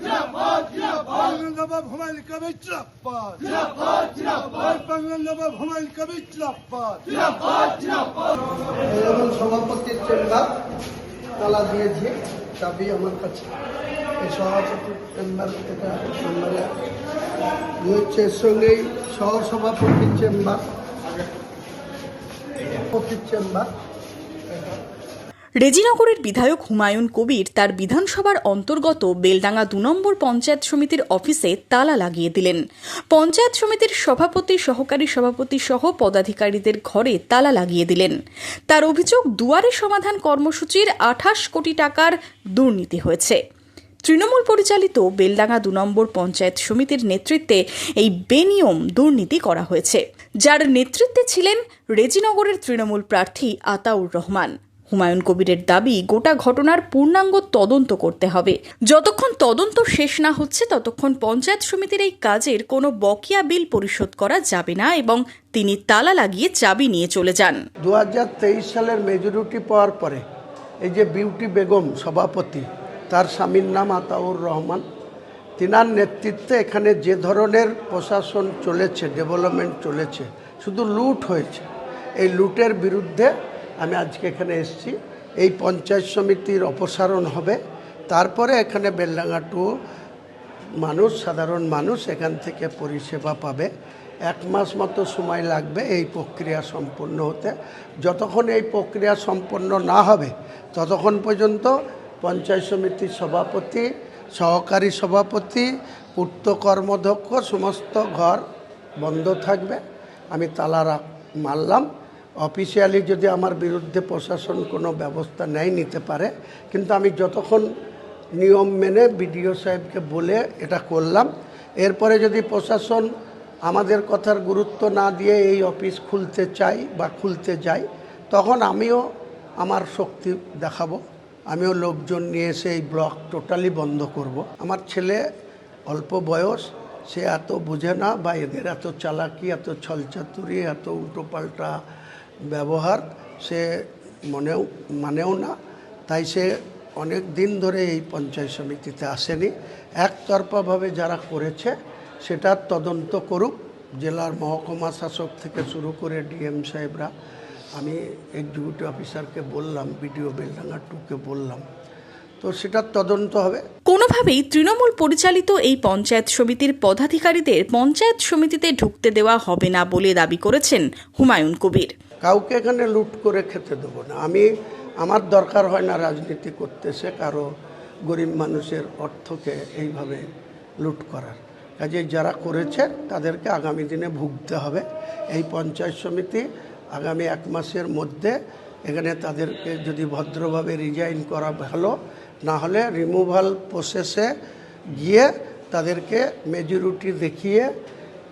জিন্দাবাদ বাংলার নবাব হুমায়ুন কবির জিন্দাবাদ বাংলার নবাব হুমায়ুন কবির জিন্দাবাদ। এবং সভাপতির চেম্বার তালা দিয়েছে, চাবি আমার কাছে। এই সভাপতির চেম্বার এটা সম্মানে হচ্ছে, এর সঙ্গেই সহ সভাপতির চেম্বার, চেম্বার। রেজিনগরের বিধায়ক হুমায়ুন কবির তার বিধানসভার অন্তর্গত বেলডাঙ্গা ২ নম্বর পঞ্চায়েত সমিতির অফিসে তালা লাগিয়ে দিলেন। পঞ্চায়েত সমিতির সভাপতি, সহকারী সভাপতি সহ পদাধিকারীদের ঘরে তালা লাগিয়ে দিলেন। তার অভিযোগ, দুয়ারে সমাধান কর্মসূচির ২৮ কোটি টাকার দুর্নীতি হয়েছে। তৃণমূল পরিচালিত বেলডাঙ্গা ২ নম্বর পঞ্চায়েত সমিতির নেতৃত্বে এই বেনিয়ম দুর্নীতি করা হয়েছে, যার নেতৃত্বে ছিলেন রেজিনগরের তৃণমূল প্রার্থী আতাউর রহমান। হুমায়ুন কবিরের দাবি, গোটা ঘটনার পূর্ণাঙ্গ তদন্ত করতে হবে। যতক্ষণ তদন্ত শেষ না হচ্ছে ততক্ষণ পঞ্চায়েত সমিতির এই কাজের কোনো বকেয়া বিল পরিশোধ করা যাবে না এবং তিনি তালা লাগিয়ে চাবি নিয়ে চলে যান। 2023 সালের মেজরিটি পাওয়ার পরে এই যে বিউটি বেগম সভাপতি, তার স্বামীর নাম আতাউর রহমান, তিনার নেতৃত্বে এখানে যে ধরনের প্রশাসন চলেছে, ডেভেলপমেন্ট চলেছে, শুধু লুট হয়েছে। এই লুটের বিরুদ্ধে আমি আজকে এখানে এসেছি। এই পঞ্চায়েত সমিতির অপসারণ হবে, তারপরে এখানে বেলডাঙ্গা 2 মানুষ, সাধারণ মানুষ এখান থেকে পরিষেবা পাবে। 1 মাস মতো সময় লাগবে এই প্রক্রিয়া সম্পন্ন হতে। যতক্ষণ এই প্রক্রিয়া সম্পন্ন না হবে ততক্ষণ পর্যন্ত পঞ্চায়েত সমিতির সভাপতি, সহকারী সভাপতি, পূর্ত কর্মধ্যক্ষ সমস্ত ঘর বন্ধ থাকবে। আমি তালা মারলাম। অফিসিয়ালি যদি আমার বিরুদ্ধে প্রশাসন কোনো ব্যবস্থা নিতে পারে, কিন্তু আমি যতক্ষণ নিয়ম মেনে বিডিও সাহেবকে বলে এটা করলাম। এরপরে যদি প্রশাসন আমাদের কথার গুরুত্ব না দিয়ে এই অফিস খুলতে চাই বা খুলতে যাই, তখন আমিও আমার শক্তি দেখাবো। আমিও লোকজন নিয়ে এসে এই ব্লক টোটালি বন্ধ করব। আমার ছেলে অল্প বয়স, সে এত বোঝে না, বা এদের এত চালাকি, এত ছলচাতুরি, এত উল্টোপাল্টা ব্যবহার সে মানেও না। তাই সে অনেক দিন ধরে এই পঞ্চায়েত সমিতিতে আসেনি। একতরফাভাবে যারা করেছে সেটার তদন্ত করুক জেলার মহকুমা শাসক থেকে শুরু করে ডিএম সাহেবরা। আমি এক্সিকিউটিভ অফিসারকে বললাম, বিডিও বেলডাঙ্গা 2কে বললাম, তো সেটার তদন্ত হবে। কোনোভাবেই তৃণমূল পরিচালিত এই পঞ্চায়েত সমিতির পদাধিকারীদের পঞ্চায়েত সমিতিতে ঢুকতে দেওয়া হবে না বলে দাবি করেছেন হুমায়ুন কবির। কাউকে এখানে লুট করে খেতে দেবো না। আমার দরকার হয় না রাজনীতি করতেছে কারো গরিব মানুষের অর্থকে এইভাবে লুট করার। কাজে যারা করেছে তাদেরকে আগামী দিনে ভুগতে হবে। এই পঞ্চায়েত সমিতি আগামী 1 মাসের মধ্যে এখানে তাদেরকে যদি ভদ্রভাবে রিজাইন করা ভালো, না হলে রিমুভাল প্রসেসে গিয়ে তাদেরকে মেজরিটি দেখিয়ে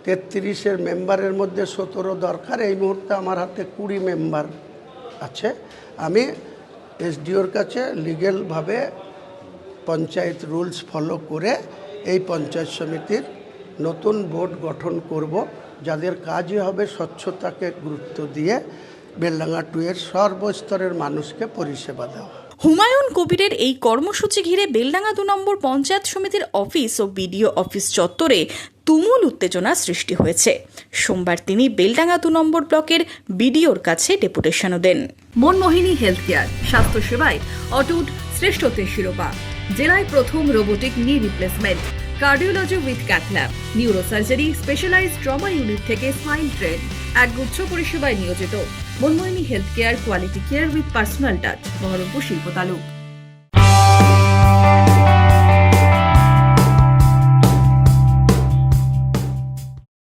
33-এর মেম্বারের মধ্যে 17 দরকার। এই মুহূর্তে আমার হাতে 20 মেম্বার আছে। আমি এসডিওর কাছে লিগ্যালভাবে পঞ্চায়েত রুলস ফলো করে এই পঞ্চায়েত সমিতির নতুন বোর্ড গঠন করব, যাদের কাজই হবে স্বচ্ছতাকে গুরুত্ব দিয়ে বেলডাঙ্গা 2-এর সর্বস্তরের মানুষকে পরিষেবা দেওয়া। হুমায়ুন কবিরের এই কর্মসূচি ঘিরে বেলডাঙ্গা 2 নম্বর পঞ্চায়েত সমিতির অফিস ও বিডিও অফিস চত্বরে তুমুল উত্তেজনা সৃষ্টি হয়েছে। সোমবার তিনি বেলডাঙ্গা 2 নম্বর ব্লকের বিডিওর কাছে ডেপুটেশনও দেন। মনমোহিনী হেলথ কেয়ার, স্বাস্থ্য সেবায় অটুট শ্রেষ্ঠত্বের শিরোপা, জেলায় প্রথম robotic knee replacement, cardiology with cath lab, neurosurgery, specialised trauma unit থেকে স্পাইন ট্রেন, একগুচ্ছ পরিষেবায় নিয়োজিত। Manmohini health care, quality care with personal touch, Baharampur শিল্প তালুক।